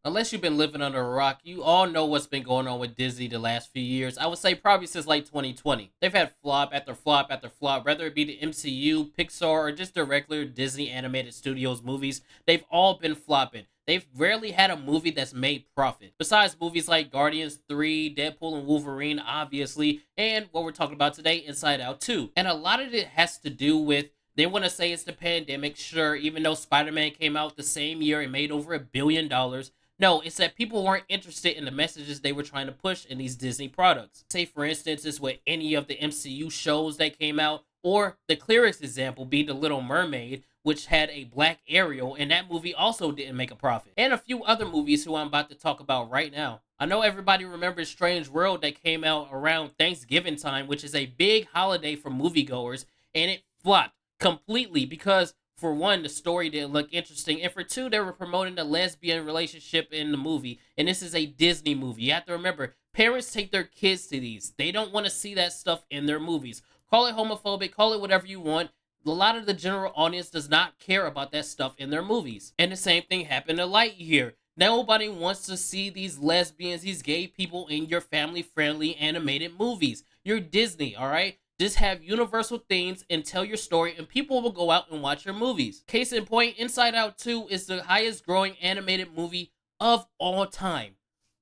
Unless you've been living under a rock, you all know what's been going on with Disney the last few years. I would say probably since like 2020. They've had flop after flop after flop, whether it be the MCU, Pixar, or just the regular Disney animated studios movies. They've all been flopping. They've rarely had a movie that's made profit. Besides movies like Guardians 3, Deadpool and Wolverine, obviously, and what we're talking about today, Inside Out 2. And a lot of it has to do with they want to say it's the pandemic, sure, even though Spider Man came out the same year and made over $1 billion. No, it's that people weren't interested in the messages they were trying to push in these Disney products. Say, for instance, it's with any of the MCU shows that came out, or the clearest example be The Little Mermaid, which had a black Ariel, and that movie also didn't make a profit. And a few other movies who I'm about to talk about right now. I know everybody remembers Strange World that came out around Thanksgiving time, which is a big holiday for moviegoers, and it flopped completely because for one, the story didn't look interesting, and for two, they were promoting the lesbian relationship in the movie, and this is a Disney movie. You have to remember, parents take their kids to these. They don't want to see that stuff in their movies. Call it homophobic, call it whatever you want. A lot of the general audience does not care about that stuff in their movies. And the same thing happened to Lightyear. Nobody wants to see these lesbians, these gay people in your family-friendly animated movies. You're Disney, all right? Just have universal themes and tell your story, and people will go out and watch your movies. Case in point, Inside Out 2 is the highest growing animated movie of all time.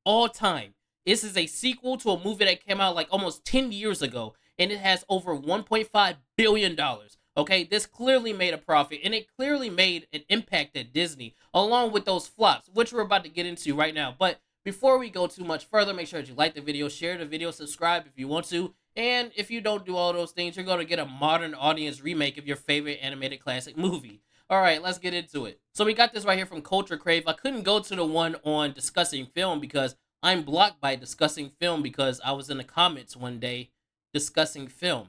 All time. This is a sequel to a movie that came out like almost 10 years ago, and it has over $1.5 billion. Okay, this clearly made a profit, and it clearly made an impact at Disney, along with those flops, which we're about to get into right now. But before we go too much further, make sure that you like the video, share the video, subscribe if you want to. And if you don't do all those things, you're going to get a modern audience remake of your favorite animated classic movie. Alright, let's get into it. So we got this right here from Culture Crave. I couldn't go to the one on discussing film because I'm blocked by discussing film because I was in the comments one day discussing film.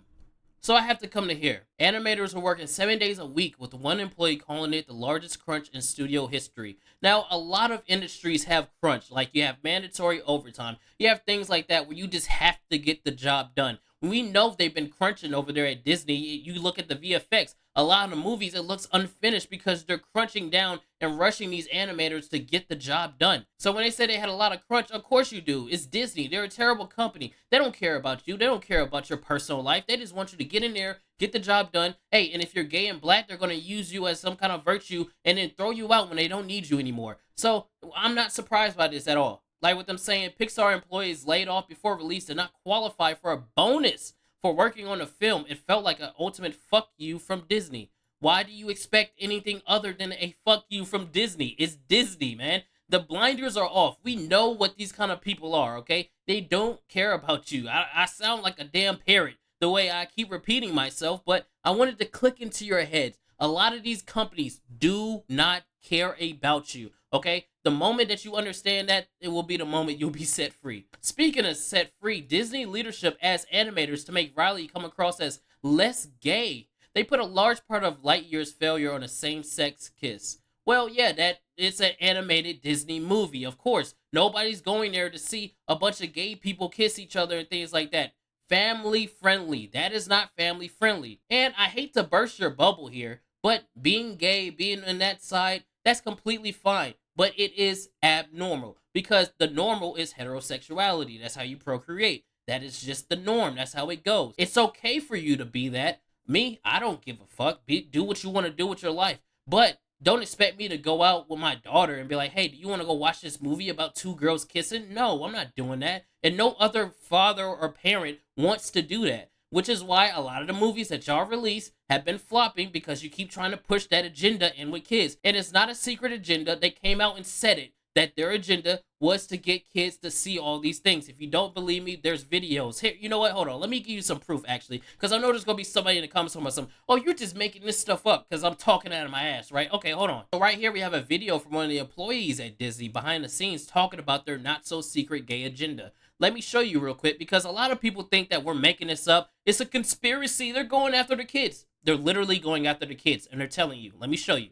So I have to come to here. Animators are working 7 days a week with one employee calling it the largest crunch in studio history. Now, a lot of industries have crunch, like you have mandatory overtime. You have things like that where you just have to get the job done. We know they've been crunching over there at Disney. You look at the VFX, a lot of the movies, it looks unfinished because they're crunching down and rushing these animators to get the job done. So when they say they had a lot of crunch, of course you do. It's Disney. They're a terrible company. They don't care about you. They don't care about your personal life. They just want you to get in there, get the job done. Hey, and if you're gay and black, they're going to use you as some kind of virtue and then throw you out when they don't need you anymore. So I'm not surprised by this at all. Like with them saying Pixar employees laid off before release did not qualify for a bonus for working on a film. It felt like an ultimate fuck you from Disney. Why do you expect anything other than a fuck you from Disney? It's Disney, man. The blinders are off. We know what these kind of people are, okay? They don't care about you. I sound like a damn parrot the way I keep repeating myself, but I wanted to click into your heads. A lot of these companies do not care about you, okay? The moment that you understand that, it will be the moment you'll be set free. Speaking of set free, Disney leadership asks animators to make Riley come across as less gay. They put a large part of Lightyear's failure on a same-sex kiss. Well, yeah, that it's an animated Disney movie, of course. Nobody's going there to see a bunch of gay people kiss each other and things like that. Family friendly. That is not family friendly. And I hate to burst your bubble here, but being gay, being on that side, that's completely fine. But it is abnormal because the normal is heterosexuality. That's how you procreate. That is just the norm. That's how it goes. It's okay for you to be that. Me, I don't give a fuck. Do what you want to do with your life. But don't expect me to go out with my daughter and be like, hey, do you want to go watch this movie about two girls kissing? No, I'm not doing that. And no other father or parent wants to do that. Which is why a lot of the movies that y'all release have been flopping because you keep trying to push that agenda in with kids. And it's not a secret agenda. They came out and said it, that their agenda was to get kids to see all these things. If you don't believe me, there's videos. Here, you know what? Hold on. Let me give you some proof, actually. Because I know there's going to be somebody in the comments talking about something. Oh, you're just making this stuff up because I'm talking out of my ass, right? Okay, hold on. So right here, we have a video from one of the employees at Disney behind the scenes talking about their not-so-secret gay agenda. Let me show you real quick because a lot of people think that we're making this up. It's a conspiracy. They're going after the kids. They're literally going after the kids, and they're telling you. Let me show you.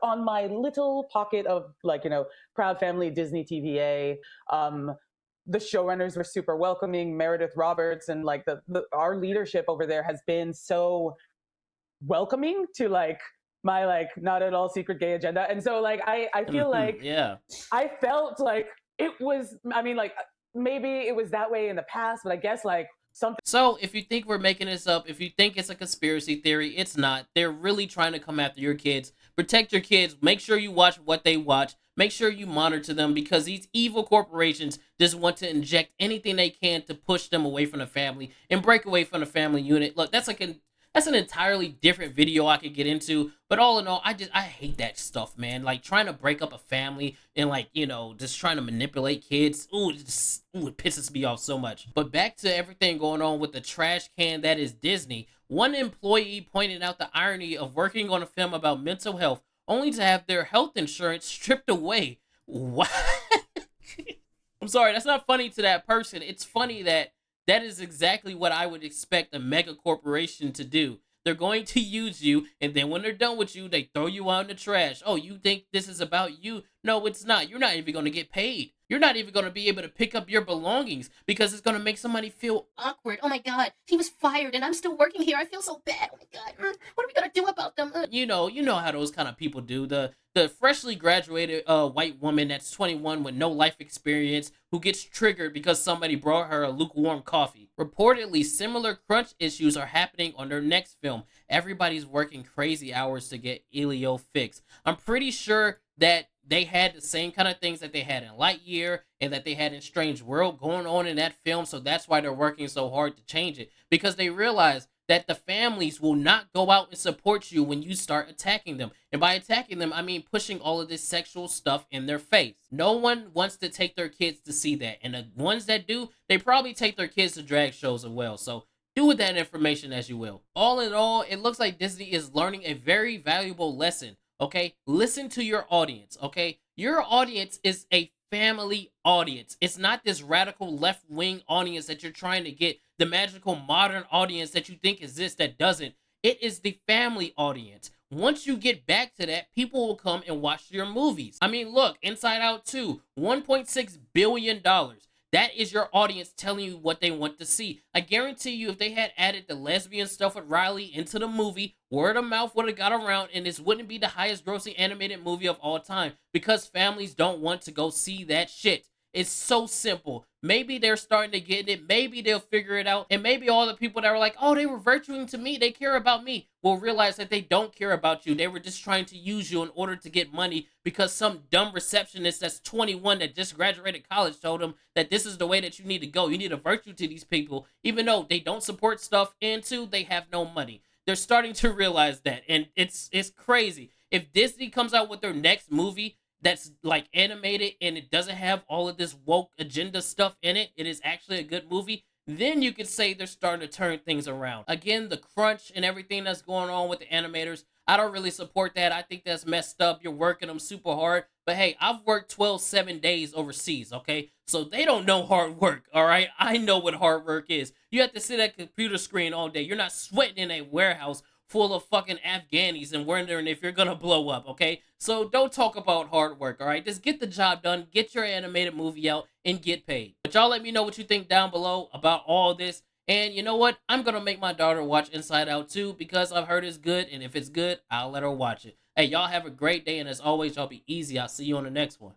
On my little pocket of, like, proud family Disney TVA, the showrunners were super welcoming. Meredith Roberts and our leadership over there has been so welcoming to my like not at all secret gay agenda. And so like I feel like Yeah. I felt like it was, I mean, like maybe it was that way in the past, but I guess like something. So, if you think we're making this up, if you think it's a conspiracy theory, it's not. They're really trying to come after your kids. Protect your kids. Make sure you watch what they watch. Make sure you monitor them because these evil corporations just want to inject anything they can to push them away from the family and break away from the family unit. Look, that's an entirely different video I could get into. But all in all, I hate that stuff, man. Like trying to break up a family and like, just trying to manipulate kids. It pisses me off so much. But back to everything going on with the trash can that is Disney. One employee pointed out the irony of working on a film about mental health only to have their health insurance stripped away. What? I'm sorry, that's not funny to that person. It's funny that that is exactly what I would expect a mega corporation to do. They're going to use you, and then when they're done with you, they throw you out in the trash. Oh, you think this is about you? No, it's not. You're not even going to get paid. You're not even going to be able to pick up your belongings because it's going to make somebody feel Awkward. Oh my god, he was fired and I'm still working here. I feel so bad. Oh my god. What are we gonna do about them? you know how those kind of people do. The freshly graduated white woman that's 21 with no life experience who gets triggered because somebody brought her a lukewarm coffee. Reportedly, similar crunch issues are happening on their next film. Everybody's working crazy hours to get Elio fixed. I'm pretty sure that they had the same kind of things that they had in Lightyear and that they had in Strange World going on in that film, so that's why they're working so hard to change it, because they realize that the families will not go out and support you when you start attacking them. And by attacking them, I mean pushing all of this sexual stuff in their face. No one wants to take their kids to see that. And the ones that do, they probably take their kids to drag shows as well. So do with that information as you will. All in all, it looks like Disney is learning a very valuable lesson. Okay? Listen to your audience. Okay? Your audience is a family audience. It's not this radical left wing audience that you're trying to get, the magical modern audience that you think exists that doesn't. It is the family audience. Once you get back to that, people will come and watch your movies. I mean, look, Inside Out 2, $1.6 billion. That is your audience telling you what they want to see. I guarantee you, if they had added the lesbian stuff with Riley into the movie, word of mouth would have got around and this wouldn't be the highest grossing animated movie of all time because families don't want to go see that shit. It's so simple. Maybe they're starting to get it. Maybe they'll figure it out. And maybe all the people that were like, oh, they were virtuing to me, they care about me, will realize that they don't care about you. They were just trying to use you in order to get money because some dumb receptionist that's 21 that just graduated college told them that this is the way that you need to go. You need to virtue to these people, even though they don't support stuff and two, they have no money. They're starting to realize that. And it's crazy. If Disney comes out with their next movie that's like animated and it doesn't have all of this woke agenda stuff in it, it is actually a good movie, then you could say they're starting to turn things around. Again, the crunch and everything that's going on with the animators, I don't really support that. I think that's messed up. You're working them super hard. But hey, I've worked 7 days overseas, okay? So they don't know hard work, all right? I know what hard work is. You have to sit at a computer screen all day. You're not sweating in a warehouse full of fucking Afghanis and wondering if you're gonna blow up, okay? So don't talk about hard work, all right? Just get the job done, get your animated movie out, and get paid. But y'all let me know what you think down below about all this. And you know what? I'm gonna make my daughter watch Inside Out 2 because I've heard it's good, and if it's good, I'll let her watch it. Hey, y'all have a great day, and as always, y'all be easy. I'll see you on the next one.